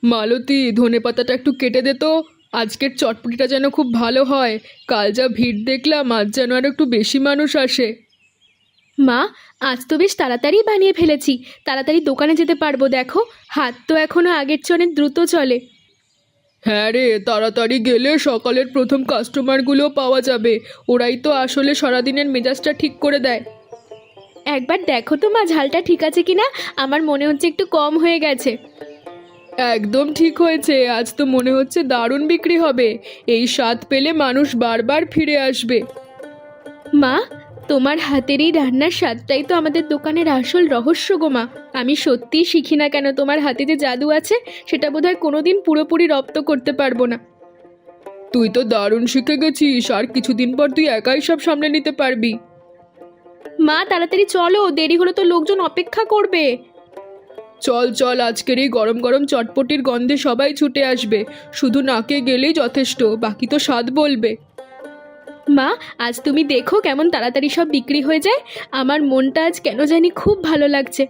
মালতী, ধনেপাতাটা একটু কেটে দে তো। আজকের চটপটিটা যেন খুব ভালো হয়। কাল যা ভিড় দেখলাম, আজ যেন আর একটু বেশি মানুষ আসে। মা, আজ তো বেশ তাড়াতাড়ি বানিয়ে ফেলেছি, তাড়াতাড়ি দোকানে যেতে পারবো। দেখো, হাত তো এখনো আগের চেয়ে অনেক দ্রুত চলে। হ্যাঁ রে, তাড়াতাড়ি গেলে সকালের প্রথম কাস্টমারগুলো পাওয়া যাবে। ওরাই তো আসলে সারাদিনের মেজাজটা ঠিক করে দেয়। একবার দেখো তো মা, ঝালটা ঠিক আছে কিনা। আমার মনে হচ্ছে একটু কম হয়ে গেছে। একদম ঠিক হয়েছে। আজ তো মনে হচ্ছে দারুণ বিক্রি হবে। এই স্বাদ পেলে মানুষ বারবার ফিরে আসবে। মা, তোমার হাতের এই রান্নার স্বাদটাই তো আমাদের দোকানের আসল রহস্য গো মা। আমি সত্যিই শিখি না কেন, তোমার হাতে যে জাদু আছে সেটা বোধহয় কোনোদিন পুরোপুরি রপ্ত করতে পারবো না। তুই তো দারুণ শিখে গেছিস, আর কিছুদিন পর তুই একাই সব সামলে নিতে পারবি। মা, তাড়াতাড়ি চলো, দেরি হলে তো লোকজন অপেক্ষা করবে। চল চল, আজকের এই গরম গরম চটপটির গন্ধে সবাই ছুটে আসবে। শুধু নাকে গেলেই যথেষ্ট, বাকি তো স্বাদ বলবে। মা, আজ তুমি দেখো কেমন তাড়াতাড়ি সব বিক্রি হয়ে যায়। আমার মনটা আজ কেন জানি খুব ভালো লাগছে।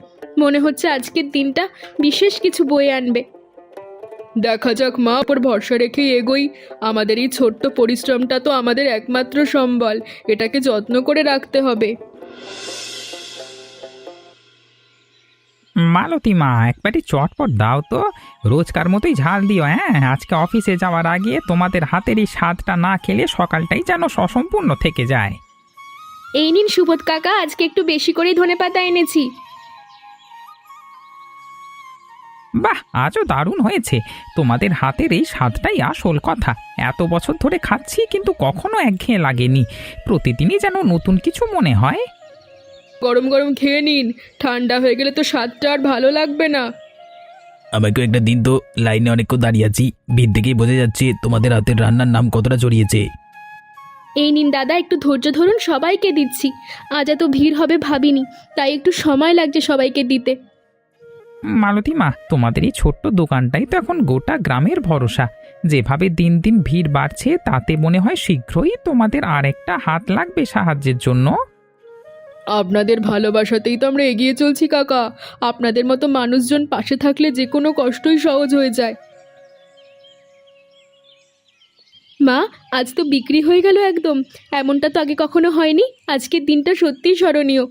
মনে হচ্ছে আজকের দিনটা বিশেষ কিছু বয়ে আনবে। দেখা যাক মা, ওপর ভরসা রেখেই এগোই। আমাদের এই ছোট্ট পরিশ্রমটা তো আমাদের একমাত্র সম্বল। এটাকে যত্ন করে রাখতে হবে। মালতী মা, একবারই চটপট দাও তো। রোজকার মতোই ঝাল দিও। হ্যাঁ, আজকে অফিসে যাওয়ার আগে তোমাদের হাতের এই স্বাদটা না খেলে সকালটাই যেন অসম্পূর্ণ থেকে যায়। এই নিন সুবোধ কাকা, আজকে একটু বেশি করেই ধনেপাতা এনেছি। বাহ, আজও দারুণ হয়েছে। তোমাদের হাতের এই স্বাদটাই আসল কথা। এত বছর ধরে খাচ্ছি, কিন্তু কখনো একঘেয়ে লাগেনি। প্রতিদিনই যেন নতুন কিছু মনে হয়। গরম গরম খেয়ে নিন, ঠান্ডা হয়ে গেলে তো স্বাদটা আর ভালো লাগবে না। আমাকে একটা দিন তো, লাইনে অনেকক্ষণ দাঁড়িয়ে আছি। ভিড় দেখেই বোঝা যাচ্ছে তোমাদের হাতের রান্নার নাম কতটা ছড়িয়েছে। এই নিন দাদা, একটু ধৈর্য ধরুন, সবাইকে দিচ্ছি। আজ এত ভিড় হবে ভাবিনি, তাই একটু সময় লাগছে সবাইকে দিতে। মালতী মা, তোমাদের এই ছোট্ট দোকানটাই তো এখন গোটা গ্রামের ভরসা। যেভাবে দিন দিন ভিড় বাড়ছে, তাতে মনে হয় শীঘ্রই তোমাদের আর একটা হাত লাগবে সাহায্যের জন্য। আপনাদের ভালোবাসাতেই তো আমরা এগিয়ে চলছি কাকা। আপনাদের মতো মানুষজন পাশে থাকলে যে কোনো কষ্টই সহজ হয়ে যায়। মা, আজ তো বিক্রি হয়ে গেল একদম। এমনটা তো আগে কখনো হয়নি। আজকের দিনটা সত্যিই স্মরণীয়।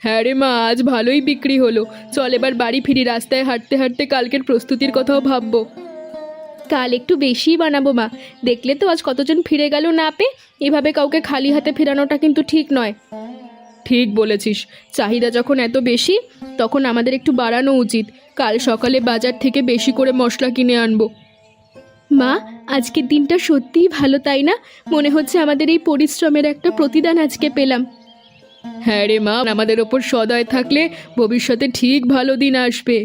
হ্যাঁ রে মা, আজ ভালোই বিক্রি হলো। চল এবার বাড়ি ফিরি। রাস্তায় হাঁটতে হাঁটতে কালকের প্রস্তুতির কথাও ভাববো। কাল একটু বেশিই বানাবো মা। দেখলে তো আজ কতজন ফিরে গেল না পেয়ে। এভাবে কাউকে খালি হাতে ফেরানোটা কিন্তু ঠিক নয়। ঠিক বলেছিস, চাহিদা যখন এত বেশি, তখন আমাদের একটু বাড়ানো উচিত। কাল সকালে বাজার থেকে বেশি করে মশলা কিনে আনবো। মা, আজকের দিনটা সত্যিই ভালো, তাই না? মনে হচ্ছে আমাদের এই পরিশ্রমের একটা প্রতিদান আজকে পেলাম। হ্যাঁ রে মা, আমাদের ওপর সদয় থাকলে ভবিষ্যতে ঠিক ভালো দিন আসবে।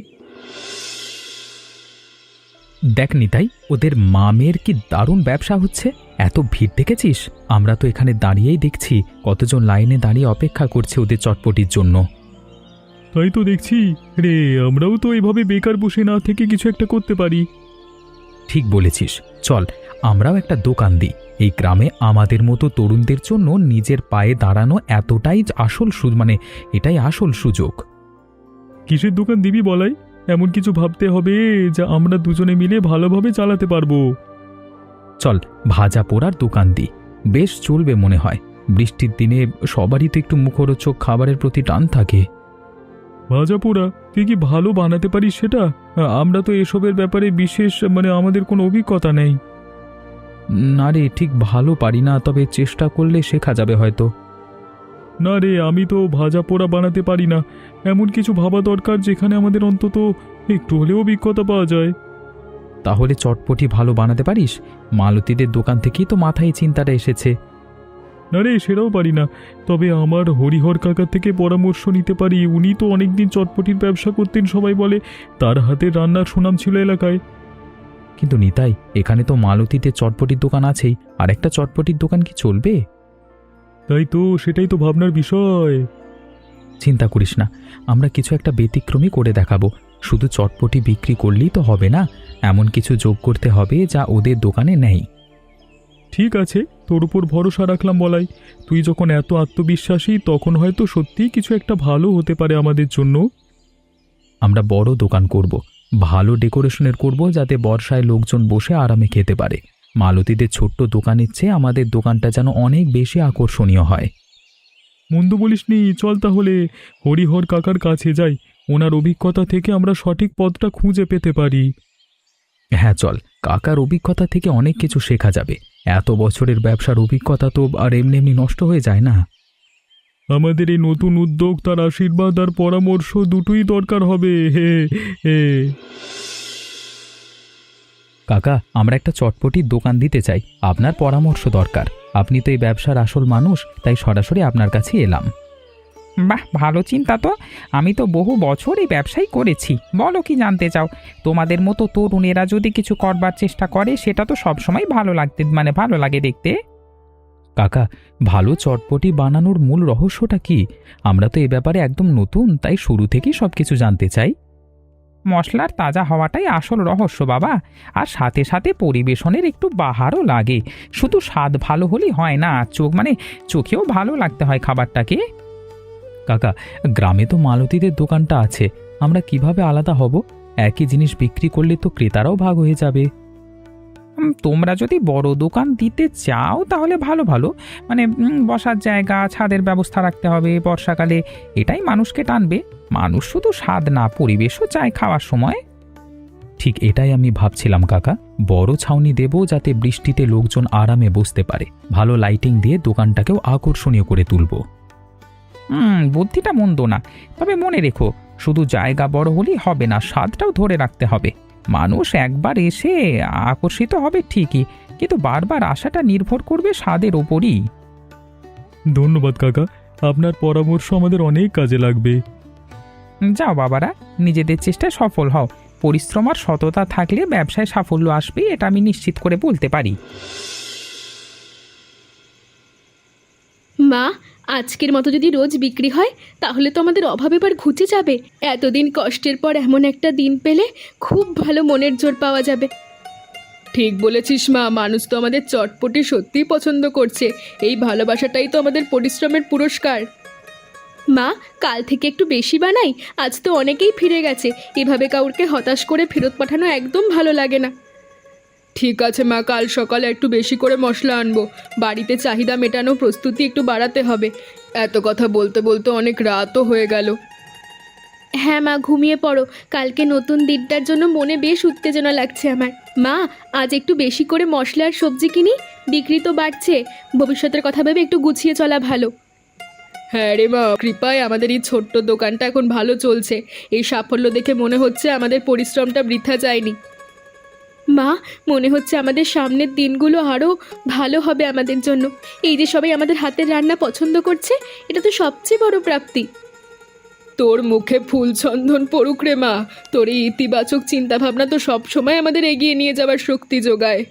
দেখ নিতাই, ওদের মামের কি দারুণ ব্যবসা হচ্ছে। এত ভিড় দেখেছিস? আমরা তো এখানে দাঁড়িয়েই দেখছি কতজন লাইনে দাঁড়িয়ে অপেক্ষা করছে ওদের চটপটির জন্য। তাই তো দেখছি রে, আমরাও তো এভাবে বেকার বসে না থেকে কিছু একটা করতে পারি। ঠিক বলেছিস, চল আমরাও একটা দোকান দিই। এই গ্রামে আমাদের মতো তরুণদের জন্য নিজের পায়ে দাঁড়ানো এতটাই এটাই আসল সুযোগ। কিসের দোকান দিবি বলাই? এমন কিছু ভাবতে হবে যা আমরা দুজনে মিলে ভালোভাবে চালাতে পারবো। চল ভাজা পোড়ার দোকান দিই, বেশ চলবে মনে হয়। বৃষ্টির দিনে সবারই তো একটু মুখরোচক খাবারের প্রতি টান থাকে। ভাজা পোড়া? তুই কি ভালো বানাতে পারিস সেটা? আমরা তো এসবের ব্যাপারে বিশেষ আমাদের কোনো অভিজ্ঞতা নেই। না রে, ঠিক ভালো পারি না, তবে চেষ্টা করলে শেখা যাবে হয়তো। না রে, আমি তো ভাজা পোড়া বানাতে পারি না। এমন কিছু ভাবা দরকার যেখানে আমাদের অন্তত একটু হলেও অভিজ্ঞতা পাওয়া যায়। তাহলে চটপটি ভালো বানাতে পারিস? মালতীদের দোকান থেকেই তো মাথায় চিন্তাটা এসেছে। না রে, সেটাও পারি না। তবে আমার হরিহর কাকার থেকে পরামর্শ নিতে পারি। উনি তো অনেকদিন চটপটির ব্যবসা করতেন, সবাই বলে তার হাতের রান্নার সুনাম ছিল এলাকায়। কিন্তু নিতাই, এখানে তো মালতীদের চটপটির দোকান আছেই, আর একটা চটপটির দোকান কি চলবে? তাই তো, সেটাই তো ভাবনার বিষয়। চিন্তা করিস না, আমরা কিছু একটা ব্যতিক্রমী করে দেখাবো। শুধু চটপটি বিক্রি করলেই তো হবে না, এমন কিছু যোগ করতে হবে যা ওদের দোকানে নেই। ঠিক আছে, তোর উপর ভরসা রাখলাম বলাই। তুই যখন এত আত্মবিশ্বাসী, তখন হয়তো সত্যিই কিছু একটা ভালো হতে পারে আমাদের জন্য। আমরা বড় দোকান করব, ভালো ডেকোরেশনের করব, যাতে বর্ষায় লোকজন বসে আরামে খেতে পারে। মালতীদের ছোট্ট দোকানের চেয়ে আমাদের দোকানটা যেন অনেক বেশি আকর্ষণীয় হয়। মন্দ বলিসনি, চল তাহলে হরিহর কাকার কাছে যাই। ওনার অভিজ্ঞতা থেকে আমরা সঠিক পথটা খুঁজে পেতে পারি। হ্যাঁ চল, কাকার অভিজ্ঞতা থেকে অনেক কিছু শেখা যাবে। এত বছরের ব্যবসার অভিজ্ঞতা তো আর এমনি এমনি নষ্ট হয়ে যায় না। আমাদের এই নতুন উদ্যোগ, তার আশীর্বাদ আর পরামর্শ দুটোই দরকার হবে। হে হে। কাকা, আমরা একটা চটপটির দোকান দিতে চাই, আপনার পরামর্শ দরকার। আপনি তো এই ব্যবসার আসল মানুষ, তাই সরাসরি আপনার কাছে এলাম। বাহ, ভালো চিন্তা তো। আমি তো বহু বছর এই ব্যবসাই করেছি। বলো কি জানতে চাও? তোমাদের মতো তরুণেরা যদি কিছু করবার চেষ্টা করে, সেটা তো সবসময় ভালো লাগে দেখতে। কাকা, ভালো চটপটি বানানোর মূল রহস্যটা কি? আমরা তো এ ব্যাপারে একদম নতুন, তাই শুরু থেকেই সবকিছু জানতে চাই। মশলার তাজা হওয়াটাই আসল রহস্য বাবা। আর সাথে সাথে পরিবেশনের একটু বাহারও লাগে। শুধু স্বাদ ভালো হলেই হয় না, চোখেও ভালো লাগতে হয় খাবারটাকে। কাকা, গ্রামে তো মালতীদের দোকানটা আছে, আমরা কিভাবে আলাদা হব? একই জিনিস বিক্রি করলে তো ক্রেতারাও ভাগ হয়ে যাবে। তোমরা যদি বড় দোকান দিতে চাও তাহলে ভালো ভালো বসার জায়গা, ছাদের ব্যবস্থা রাখতে হবে বর্ষাকালে। এটাই মানুষকে টানবে। মানুষ শুধু স্বাদ না, পরিবেশও চায় খাওয়ার সময়। ঠিক এটাই আমি ভাবছিলাম কাকা, বড় ছাউনি দেব যাতে বৃষ্টিতে লোকজন আরামে বসতে পারে। ভালো লাইটিং দিয়ে দোকানটাকেও আকর্ষণীয় করে তুলব। বুদ্ধিটা মন্দ না। তবে মনে রেখো, শুধু জায়গা বড় হলেই হবে না, স্বাদটাও ধরে রাখতে হবে। মানুষ একবার এসে আকর্ষিত হবে ঠিকই, কিন্তু বারবার আসাটা নির্ভর করবে স্বাদের ওপরই। ধন্যবাদ কাকা, আপনার পরামর্শ আমাদের অনেক কাজে লাগবে। যাও বাবারা, নিজেদের চেষ্টায় সফল হও। পরিশ্রম আর সততা থাকলে ব্যবসায় সাফল্য আসবে, এটা আমি নিশ্চিত করে বলতে পারি। মা, আজকের মতো যদি রোজ বিক্রি হয় তাহলে তো আমাদের অভাব এবার ঘুচে যাবে। এতদিন কষ্টের পর এমন একটা দিন পেলে খুব ভালো মনের জোর পাওয়া যাবে। ঠিক বলেছিস মা, মানুষ তো আমাদের চটপটি সত্যিই পছন্দ করছে। এই ভালোবাসাটাই তো আমাদের পরিশ্রমের পুরস্কার। মা, কাল থেকে একটু বেশি বানাই। আজ তো অনেকেই ফিরে গেছে। এভাবে কাউকে হতাশ করে ফেরত পাঠানো একদম ভালো লাগে না। ঠিক আছে মা, কাল সকালে একটু বেশি করে মশলা আনবো। বাড়িতে চাহিদা মেটানো প্রস্তুতি একটু বাড়াতে হবে। এত কথা বলতে বলতে অনেক রাতও হয়ে গেল। হ্যাঁ মা, ঘুমিয়ে পড়ো। কালকে নতুন দিনটার জন্য মনে বেশ উত্তেজনা লাগছে আমার। মা, আজ একটু বেশি করে মশলা আর সবজি কিনি। বিক্রি তো বাড়ছে, ভবিষ্যতের কথা ভেবে একটু গুছিয়ে চলা ভালো। হ্যাঁ রে মা, কৃপায় আমাদের এই ছোট্ট দোকানটা এখন ভালো চলছে। এই সাফল্য দেখে মনে হচ্ছে আমাদের পরিশ্রমটা বৃথা যায়নি। মা, মনে হচ্ছে আমাদের সামনের দিনগুলো আরও ভালো হবে আমাদের জন্য। এই যে সবাই আমাদের হাতের রান্না পছন্দ করছে, এটা তো সবচেয়ে বড় প্রাপ্তি। তোর মুখে ফুল চন্দন পড়ুক রে মা। তোর এই ইতিবাচক চিন্তাভাবনা তো সব সময় আমাদের এগিয়ে নিয়ে যাওয়ার শক্তি যোগায়।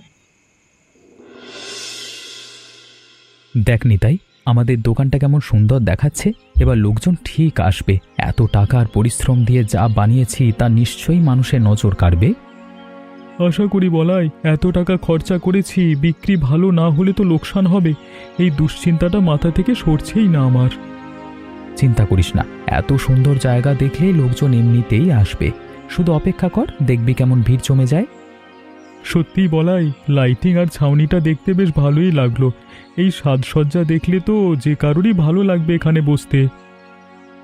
দেখ নিতাই, আমাদের দোকানটা কেমন সুন্দর দেখাচ্ছে। এবার লোকজন ঠিক আসবে। এত টাকা আর পরিশ্রম দিয়ে যা বানিয়েছি তা নিশ্চয়ই মানুষের নজর কাড়বে। আশা করি বলাই, এত টাকা খরচা করেছি, বিক্রি ভালো না হলে তো লোকসান হবে। এই দুশ্চিন্তাটা মাথা থেকে সরছেই না আমার। চিন্তা করিস না, এত সুন্দর জায়গা দেখলেই লোকজন এমনিতেই আসবে। শুধু অপেক্ষা কর, দেখবি কেমন ভিড় জমে যায়। সত্যি বলাই, লাইটিং আর ছাউনিটা দেখতে বেশ ভালোই লাগলো। এই সাজসজ্জা দেখলে তো যে কারোরই ভালো লাগবে এখানে বসতে।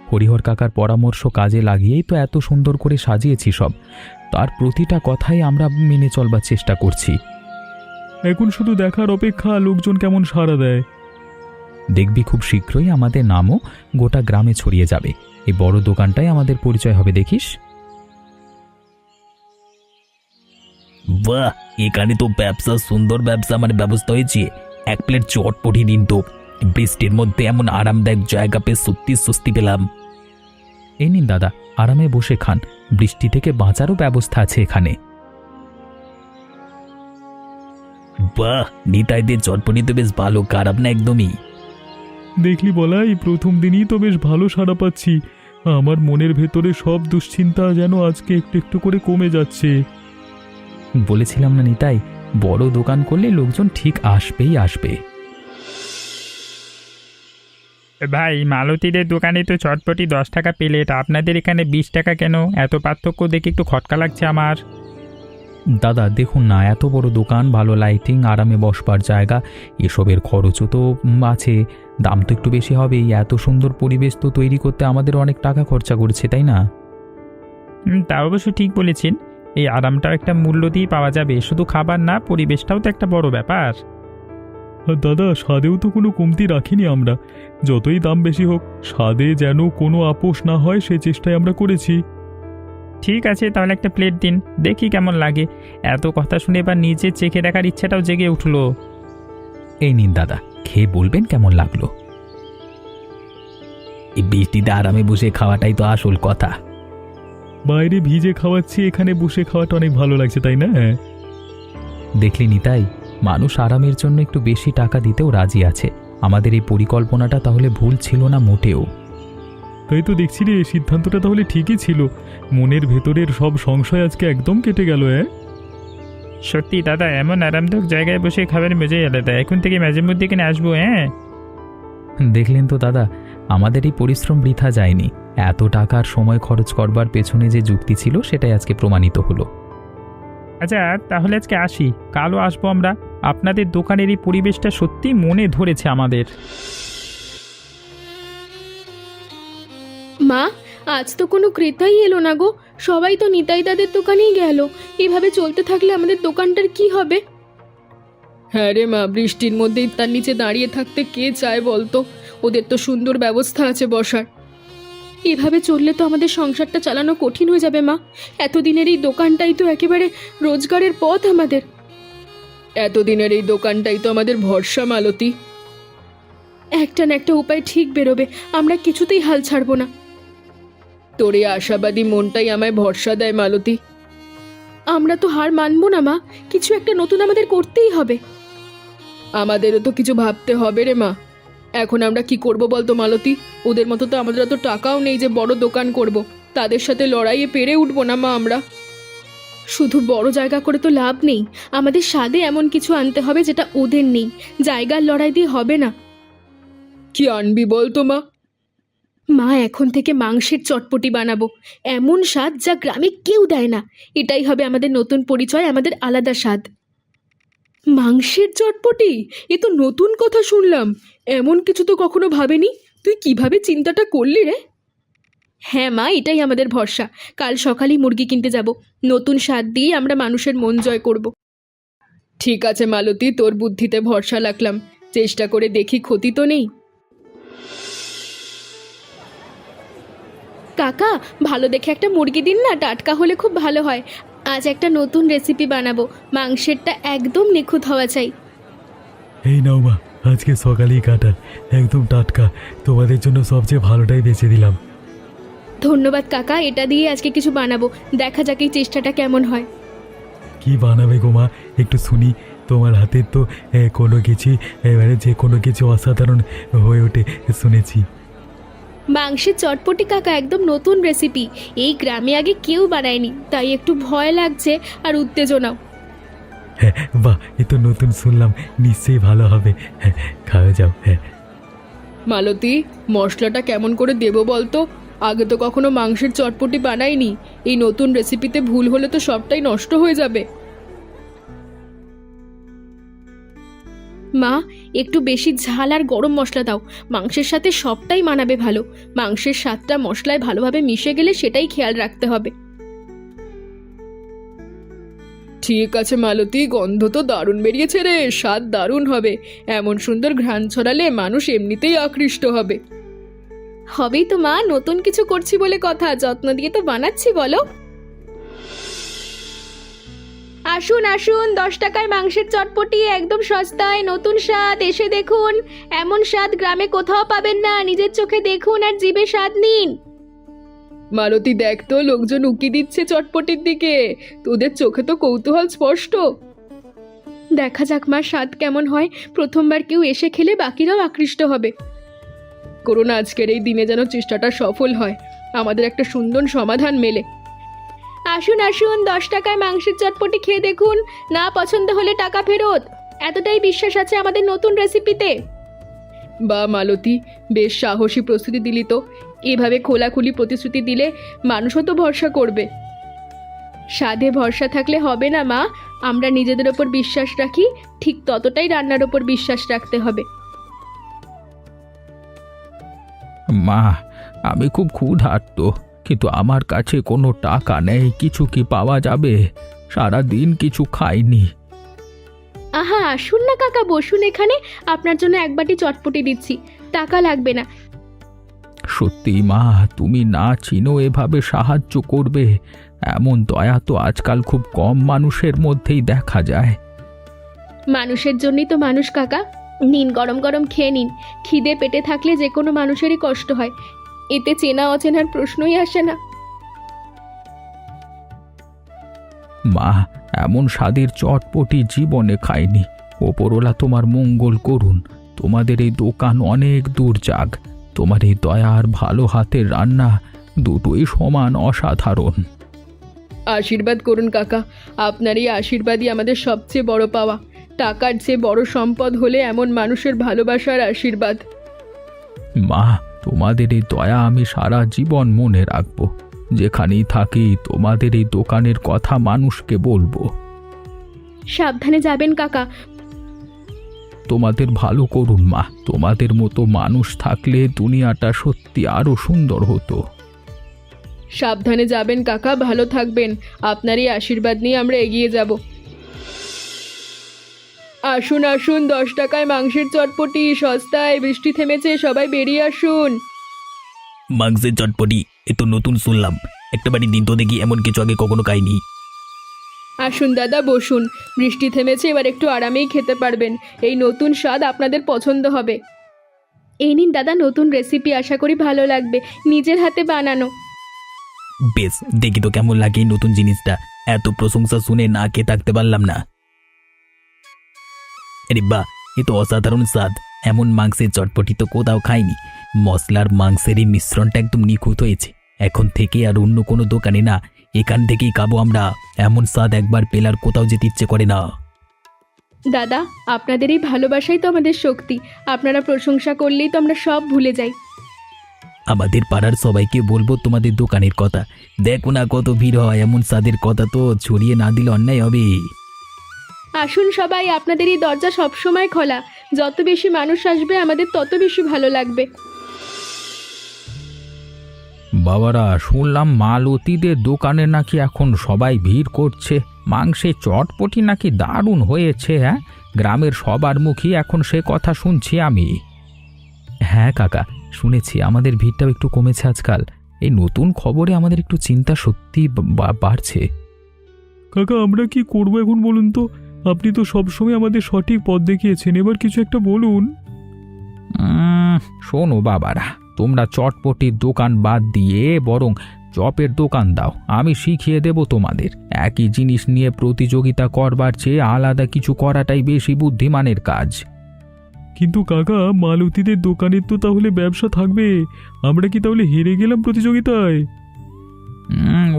হরিহর কাকার পরামর্শ কাজে লাগিয়েই তো এত সুন্দর করে সাজিয়েছি সব। তার প্রতিটা কথাই আমরা মেনে চলবার চেষ্টা করছি। এখন শুধু দেখার অপেক্ষা লোকজন কেমন সাড়া দেয়। দেখবি খুব শীঘ্রই আমাদের নামও গোটা গ্রামে ছড়িয়ে যাবে। এই বড় দোকানটাই আমাদের পরিচয় হবে, দেখিস। বাহ, এখানে তো সুন্দর ব্যবসা ব্যবস্থা হয়েছে। এক প্লেট চটপটি দিন তো। বৃষ্টির মধ্যে এমন আরামদায়ক জায়গা পেয়ে সত্যি স্বস্তি পেলাম। এই নিন দাদা, আরামে বসে খান। বৃষ্টি থেকে বাঁচারও ব্যবস্থা আছে এখানে। বাহ, নিতাইদের চটপটি তো বেশ ভালো, খারাপ না একদমই। দেখলি বলাই, প্রথম দিনই তো বেশ ভালো সাড়া পাচ্ছি। আমার মনের ভেতরে সব দুশ্চিন্তা যেন আজকে একটু একটু করে কমে যাচ্ছে। বলেছিলাম না নিতাই, বড় দোকান করলে লোকজন ঠিক আসবেই আসবে। ভাই মালতীদের দোকানে তো চটপটি 10 টাকা প্লেট, আপনাদের এখানে 20 টাকা কেন? এত পার্থক্য দেখে একটু খটকা লাগছে আমার। দাদা দেখুন না, এত বড় দোকান, ভালো লাইটিং, আরামে বসবার জায়গা, এসবের খরচও তো আছে, দাম তো একটু বেশি হবেই। এত সুন্দর পরিবেশ তো তৈরি করতে আমাদের অনেক টাকা খরচা করছে, তাই না? তা অবশ্য ঠিক বলেছেন, এই আরামটাও একটা মূল্য দিয়ে পাওয়া যাবে, শুধু খাবার না, পরিবেশটাও তো একটা বড় ব্যাপার। আর দাদা স্বাদেও তো কোনো কমতি রাখিনি আমরা, যতই দাম বেশি হোক স্বাদে যেন কোনো আপোষ না হয় সে চেষ্টাই আমরা করেছি। ঠিক আছে, তাহলে একটা প্লেট দিন, দেখি কেমন লাগে। এত কথা শুনে এবার নিজে চেখে দেখার ইচ্ছাটাও জেগে উঠলো। এই নিন দাদা, খেয়ে বলবেন কেমন লাগলো। এই বৃষ্টিতে আরামে বসে খাওয়াটাই তো আসল কথা। বাইরে ভিজে খাওয়াচ্ছি, এখানে বসে খাওয়াটা অনেক ভালো লাগছে, তাই না? দেখলি নিতাই, মানুষ আরামের জন্য একটু বেশি টাকা দিতেও রাজি আছে। আমাদের এই পরিকল্পনাটা তাহলে ভুল ছিল না মোটেও। তাই তো দেখছি রে, সিদ্ধান্তটা তাহলে ঠিকই ছিল। মনের ভেতরের সব সংশয় আজকে একদম কেটে গেল। সত্যি দাদা, এমন আরামদায়ক জায়গায় বসে খাবার মজাই আলাদা। এখন থেকে মাঝে মধ্যে কিনে আসবো। হ্যাঁ, দেখলেন তো দাদা, আমাদের এই পরিশ্রম বৃথা যায়নি। এত টাকার সময় খরচ করবার পেছনে যে যুক্তি ছিল সেটাই আজকে প্রমাণিত হলো। আচ্ছা তাহলে আজকে আসি, কালও আসবো আমরা। আপনাদের দোকানের এই পরিবেশটা সত্যি মনে ধরেছে আমাদের। মা, আজ তো কোনো ক্রেতাই এলো না গো, সবাই তো নিতাই দাদের দোকানেই গেল। এভাবে চলতে থাকলে আমাদের দোকানটার কি হবে? হ্যাঁ রে মা, বৃষ্টির মধ্যেই তার নিচে দাঁড়িয়ে থাকতে কে চায় বলতো? ওদের তো সুন্দর ব্যবস্থা আছে বসার। এভাবে চললে তো আমাদের সংসারটা চালানো কঠিন হয়ে যাবে মা। এতদিনের এই দোকানটাই তো একেবারে রোজগারের পথ আমাদের। এতদিনের এই দোকানটাই তো আমাদের ভরসা মালতী। একটা না একটা উপায় ঠিক বেরোবে, আমরা কিছুতেই হাল ছাড়বো না। তোর এই আশাবাদী মনটাই আমায় ভরসা দেয় মালতী। আমরা তো হার মানবো না মা, কিছু একটা নতুন আমাদের করতেই হবে। আমাদেরও তো কিছু ভাবতে হবে রে মা। এখন আমরা কি করব বলতো মালতী? ওদের মতো তো আমাদের অত টাকাও নেই যে বড় দোকান করব। তাদের সাথে লড়াইয়ে পেরে উঠবো না মা আমরা। শুধু বড় জায়গা করে তো লাভ নেই, আমাদের স্বাদে এমন কিছু আনতে হবে যেটা ওদের নেই। জায়গার লড়াই দিয়ে হবে না। কি আনবি বলতো মা? মা, এখন থেকে মাংসের চটপটি বানাবো, এমন স্বাদ যা গ্রামে কেউ দেয় না। এটাই হবে আমাদের নতুন পরিচয়, আমাদের আলাদা স্বাদ। মাংসের চটপটি? এ তো নতুন কথা শুনলাম। এমন কিছু তো কখনো ভাবেনি। তুই কিভাবে চিন্তাটা করলি রে? হ্যাঁ মা, এটাই আমাদের ভরসা। কাল সকালেই মুরগি কিনতে যাব, নতুন স্বাদ দিয়ে আমরা মানুষের মন জয় করব। ঠিক আছে মালতী, তোর বুদ্ধিতে ভরসা রাখলাম। চেষ্টা করে দেখি, ক্ষতি তো নেই। কাকা, ভালো দেখে একটা মুরগি দিন না, টাটকা হলে খুব ভালো হয়। আজ একটা নতুন রেসিপি বানাবো, মাংসেরটা একদম নিখুঁত হওয়া চাই। এই নাও মা, আজকে সকালেই কাটা, একদম টাটকা। তোমাদের জন্য সবচেয়ে ভালোটাই বেছে দিলাম। ধন্যবাদ কাকা, এটা দিয়ে আজকে কিছু বানাবো, দেখা যাক এই চেষ্টাটা কেমন হয়। কি বানাবে গো মা, একটু শুনি। তোমার হাতের তো কোনো কিছু, এবারে যে কোনো কিছু অসাধারণ হয়ে ওঠে শুনেছি। মাংসের চটপটি কাকা, একদম নতুন রেসিপি, এই গ্রামে আগে কেউ বানায়নি, তাই একটু ভয় লাগছে আর উত্তেজনাও। হ্যাঁ বাহ, এ তো নতুন শুনলাম, নিশ্চয়ই ভালো হবে। হ্যাঁ, খাওয়া যাও। হ্যাঁ মালতী, মশলাটা কেমন করে দেবো বলতো? আগে তো কখনো মাংসের চটপটি বানাইনি। এই নতুন রেসিপিতে ভুল হলে তো সবটাই নষ্ট হয়ে যাবে। মা, একটু বেশি ঝাল আর গরম মশলা দাও, মাংসের সাথে সবটাই মানাবে ভালো। মাংসের স্বাদটা মশলায় ভালোভাবে মিশে গেলে সেটাই খেয়াল রাখতে হবে। ঠিক আছে মালতী, গন্ধ তো দারুণ বেরিয়েছে রে, স্বাদ দারুণ হবে। এমন সুন্দর ঘ্রাণ ছড়ালে মানুষ এমনিতেই আকৃষ্ট হবে। হবেই তো মা, নতুন কিছু করছি বলে কথা, যত্ন দিয়ে তো বানাচ্ছি বলো। আসুন আসুন, 10 টাকায় মাংসের চটপটি, একদম সস্তায়, নতুন স্বাদ, এসে দেখুন। এমন স্বাদ গ্রামে কোথাও পাবেন না, নিজের চোখে দেখুন আর জিভে স্বাদ নিন। মালতী দেখ তো, লোকজন উকি দিচ্ছে চটপটির দিকে। তোদের চোখে তো কৌতূহল স্পষ্ট। দেখা যাক মা, স্বাদ কেমন হয়। প্রথমবার কেউ এসে খেলে বাকিরাও আকৃষ্ট হবে। করুন, আজকের এই দিনে যেন চেষ্টাটা সফল হয়, আমাদের একটা সুন্দর সমাধান মেলে। আসুন আসুন, 10 টাকায় মাংসের চটপটি খেয়ে দেখুন, না পছন্দ হলে টাকা ফেরত। এতটাই বিশ্বাস আছে আমাদের নতুন রেসিপিতে। বা মালতী, বেশ সাহসী প্রস্তুতি দিলি তো। এভাবে খোলাখুলি প্রতিশ্রুতি দিলে মানুষও তো ভরসা করবে। স্বাদে ভরসা থাকলে হবে না মা। আমরা নিজেদের ওপর বিশ্বাস রাখি, ঠিক ততটাই রান্নার ওপর বিশ্বাস রাখতে হবে। মা, আমি খুব ক্ষুধার্ত, কিন্তু আমার কাছে কোনো টাকা নেই। কিছু কি পাওয়া যাবে? সারা দিন কিছু খাইনি। আহা, আসুন না কাকা, বসুন এখানে। আপনার জন্য এক বাটি চটপটি দিচ্ছি, টাকা লাগবে না। সত্যি মা, তুমি না চিনো এভাবে সাহায্য করবে, এমন দয়া তো আজকাল খুব কম মানুষের মধ্যেই দেখা যায়। মানুষের জন্যই তো মানুষ কাকা। নিন, গরম গরম খেয়ে নিন। খিদে পেটে থাকলে যে কোনো মানুষেরই কষ্ট হয়, এতে চেনা অচেনার প্রশ্নই আসে না। মা, এমন স্বাদের চটপটি জীবনে খাইনি। ওপরওয়ালা তোমার মঙ্গল করুন। তোমাদের এই দোকান অনেক দূর যাক। তোমার এই দয়া আর ভালো হাতের রান্না দুটোই সমান অসাধারণ। আশীর্বাদ করুন কাকা, আপনার এই আশীর্বাদই আমাদের সবচেয়ে বড় পাওয়া। টাকার চেয়ে বড় সম্পদ হলে এমন মানুষের ভালোবাসার আশীর্বাদ। মা, তোমাদের এই দয়া আমি সারা জীবন মনে রাখবো। যেখানেই থাকি তোমাদের এই দোকানের কথা মানুষকে বলবো। সাবধানে যাবেন কাকা। তোমাদের ভালো করুন মা। তোমাদের মতো মানুষ থাকলে দুনিয়াটা সত্যি আরো সুন্দর হতো। সাবধানে যাবেন কাকা, ভালো থাকবেন। আপনার এই আশীর্বাদ নিয়ে আমরা এগিয়ে যাব। আসুন আসুন, 10 টাকায় মাংসের চটপটি সস্তায়। বৃষ্টি থেমেছে, সবাই বেরিয়ে আসুন। মাংসের চটপটি, এ তো নতুন শুনলাম। একটা বাড়ি দিন তো দেখি, এমন কিছু আগে কখনো খাইনি। আসুন দাদা, বসুন। বৃষ্টি থেমেছে, এবার একটু আরামেই খেতে পারবেন। এই নতুন স্বাদ আপনাদের পছন্দ হবে। এই নিন দাদা, নতুন রেসিপি, আশা করি ভালো লাগবে। নিজের হাতে বানানো। বেশ, দেখি তো কেমন লাগে এই নতুন জিনিসটা। এত প্রশংসা শুনে না খেয়ে থাকতে পারলাম না। আরে বাহ, এ তো অসাধারণ স্বাদ। এমন মাংসের চটপটি তো কোথাও খাইনি। মশলার মাংসের এই মিশ্রণটা একদম নিখুঁত হয়েছে। এখন থেকে আর অন্য কোনো দোকানে না, এখান থেকেই খাবো আমরা। এমন স্বাদ একবার পেলার কোথাও যেতে ইচ্ছে করে না। দাদা, আপনাদের এই ভালোবাসাই তো আমাদের শক্তি। আপনারা প্রশংসা করলেই তো আমরা সব ভুলে যাই। আমাদের পাড়ার সবাইকে বলবো তোমাদের দোকানের কথা। দেখো না কত ভিড় হয়, এমন স্বাদের কথা তো ছড়িয়ে না দিলে অন্যায় হবে। আসুন সবাই, আপনাদের এই দরজা সবসময় খোলা। যত বেশি মানুষ আসবে আমাদের তত বেশি ভালো লাগবে। বাবারা, শুনলাম মালতীদের দোকানে নাকি এখন সবাই ভিড় করছে। মাংসের চটপটি নাকি দারুণ হয়েছে। হ্যাঁ, গ্রামের সবার মুখেই এখন সে কথা শুনছি আমি। হ্যাঁ কাকা, শুনেছি আমাদের ভিড়টাও একটু কমেছে আজকাল। এই নতুন খবরে আমাদের একটু চিন্তা সত্যি বাড়ছে। কাকা, আমরা কি করব এখন বলুন তো? আপনি তো সবসময় আমাদের সঠিক পথ দেখিয়েছেন, এবার কিছু একটা বলুন। শোনো বাবারা, তোমরা চটপটির দোকান বাদ দিয়ে বরং চপের দোকান দাও। আমি শিখিয়ে দেব তোমাদের। একই জিনিস নিয়ে প্রতিযোগিতা করবার চেয়ে আলাদা কিছু করাটাই বেশি বুদ্ধিমানের কাজ। কিন্তু কাকা, মালতীদের দোকানের তো তাহলে ব্যবসা থাকবে। আমরা কি তাহলে হেরে গেলাম প্রতিযোগিতায়?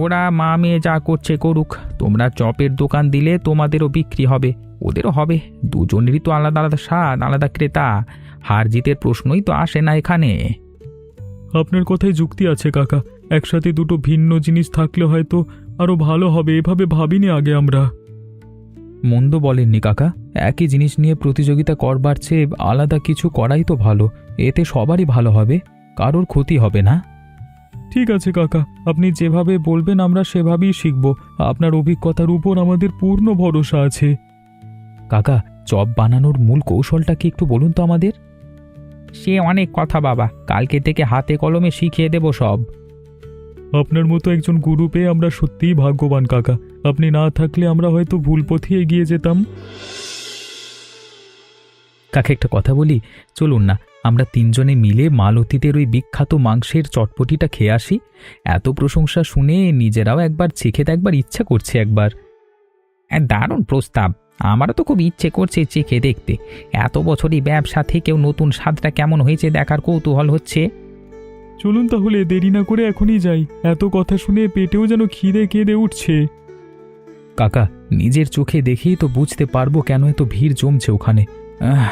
ওরা মা মেয়ে যা করছে করুক। তোমরা চপের দোকান দিলে তোমাদেরও বিক্রি হবে, ওদেরও হবে। দুজনেরই তো আলাদা আলাদা স্বাদ, আলাদা ক্রেতা। হার জিতের প্রশ্নই তো আসে না এখানে। আপনার কথায় যুক্তি আছে কাকা। একসাথে দুটো ভিন্ন জিনিস থাকলে হয়তো আরো ভালো হবে। এভাবে ভাবিনি আগে আমরা। মন্দ বলেননি কাকা। একই জিনিস নিয়ে প্রতিযোগিতা করবার চেয়ে আলাদা কিছু করাই তো ভালো। এতে সবারই ভালো হবে, কারোর ক্ষতি হবে না। ঠিক আছে কাকা, আপনি যেভাবে বলবেন আমরা সেভাবেই শিখব। আপনার অভিজ্ঞতার উপর আমাদের পূর্ণ ভরসা আছে। কাকা, চপ বানানোর মূল কৌশলটা কি একটু বলুন তো আমাদের? সে অনেক কথা বাবা, কালকে থেকে হাতে কলমে শিখিয়ে দেব সব। আপনার মতো একজন গুরু পেয়ে আমরা সত্যিই ভাগ্যবান কাকা। আপনি না থাকলে আমরা হয়তো ভুল পথে এগিয়ে যেতাম। কাকে একটা কথা বলি, চলুন না আমরা তিনজনে মিলে মালতীদের ওই বিখ্যাত মাংসের চটপটিটা খেয়ে আসি। এত প্রশংসা শুনে নিজেরাও একবার চেখে দেখবার ইচ্ছা করছে একবার। দারুণ প্রস্তাব, আমারও তো খুব ইচ্ছে করছে চেখে দেখতে। এত বছরই ব্যবসা থেকেও নতুন স্বাদটা কেমন হয়েছে দেখার কৌতূহল হচ্ছে। চলুন তাহলে, দেরি না করে এখনই যাই। এত কথা শুনে পেটেও যেন খিদে কেঁদে উঠছে। কাকা, নিজের চোখে দেখেই তো বুঝতে পারবো কেন এত ভিড় জমছে ওখানে।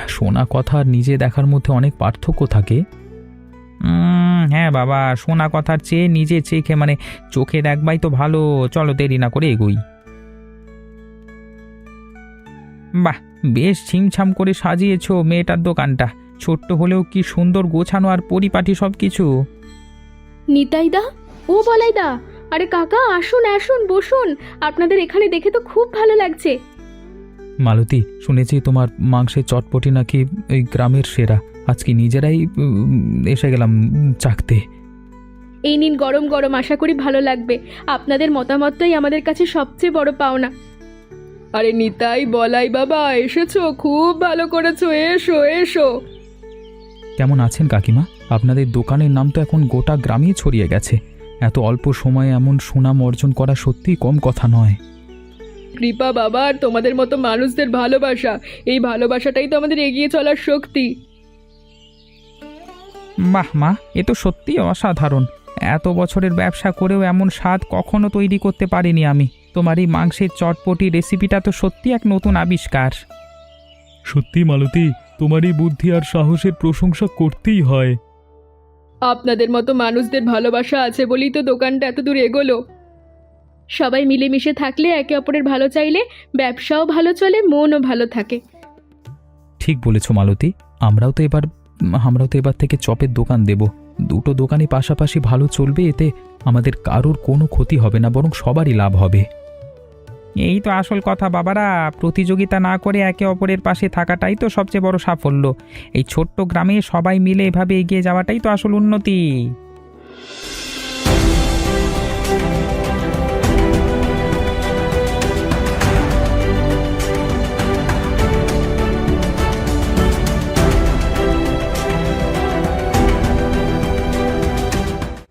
শোনা কথা আর নিজে দেখার মধ্যে অনেক পার্থক্য থাকে। হ্যাঁ বাবা, শোনা কথার চেয়ে নিজে চেখে মানে চোখে দেখবাই তো ভালো। চলো দেরি না করে এগোই। বাহ, বেশ ছিমছাম করে সাজিয়েছো মেয়েটার দোকানটা। ছোট্ট হলেও কি সুন্দর গোছানো আর পরিপাটি সব কিছু। নিতাইদা, ও বলাইদা, আরে কাকা আসুন আসুন বসুন, আপনাদের এখানে দেখে তো খুব ভালো লাগছে। মালতী, শুনেছি তোমার মাংসের চটপটি নাকি ওই গ্রামের সেরা। আজকে নিজেরাই এসে গেলাম চাখতে। এই নিন গরম গরম, আশা করি ভালো লাগবে। আপনাদের মতামতটাই আমাদের কাছে সবচেয়ে বড় পাওনা। আরে নিতাই, বলাই বাবা, এসেছো, খুব ভালো করেছো, এসো এসো। কেমন আছেন কাকিমা? আপনাদের দোকানের নাম তো এখন গোটা গ্রামেই ছড়িয়ে গেছে। এত অল্প সময়ে এমন সুনাম অর্জন করা সত্যিই কম কথা নয়। কৃপা বাবা, আর তোমাদের মতো মানুষদের ভালোবাসা, এই ভালোবাসাটাই তো আমাদের এগিয়ে চলার শক্তি। বাহ মা, এ তো সত্যিই অসাধারণ। এত বছরের ব্যবসা করেও এমন স্বাদ কখনো তৈরি করতে পারিনি আমি। তোমার এই মাংসের চটপটি রেসিপিটা তো সত্যি এক নতুন আবিষ্কার। সত্যি মালতী, তোমার এই বুদ্ধি আর সাহসের প্রশংসা করতেই হয়। আপনাদের মতো মানুষদের ভালোবাসা আছে বলেই তো দোকানটা এত দূর এগোলো। সবাই মিলেমিশে থাকলে, একে অপরের ভালো চাইলে ব্যবসাও ভালো চলে, মনও ভালো থাকে। ঠিক বলেছ মালতী। আমরাও তো এবার থেকে চপের দোকান দেব। দুটো দোকানই পাশাপাশি ভালো চলবে, এতে আমাদের কারোর কোনো ক্ষতি হবে না, বরং সবারই লাভ হবে। এই তো আসল কথা বাবারা। প্রতিযোগিতা না করে একে অপরের পাশে থাকাটাই তো সবচেয়ে বড় সাফল্য। এই ছোট্ট গ্রামে সবাই মিলে এভাবে এগিয়ে যাওয়াটাই তো আসল উন্নতি।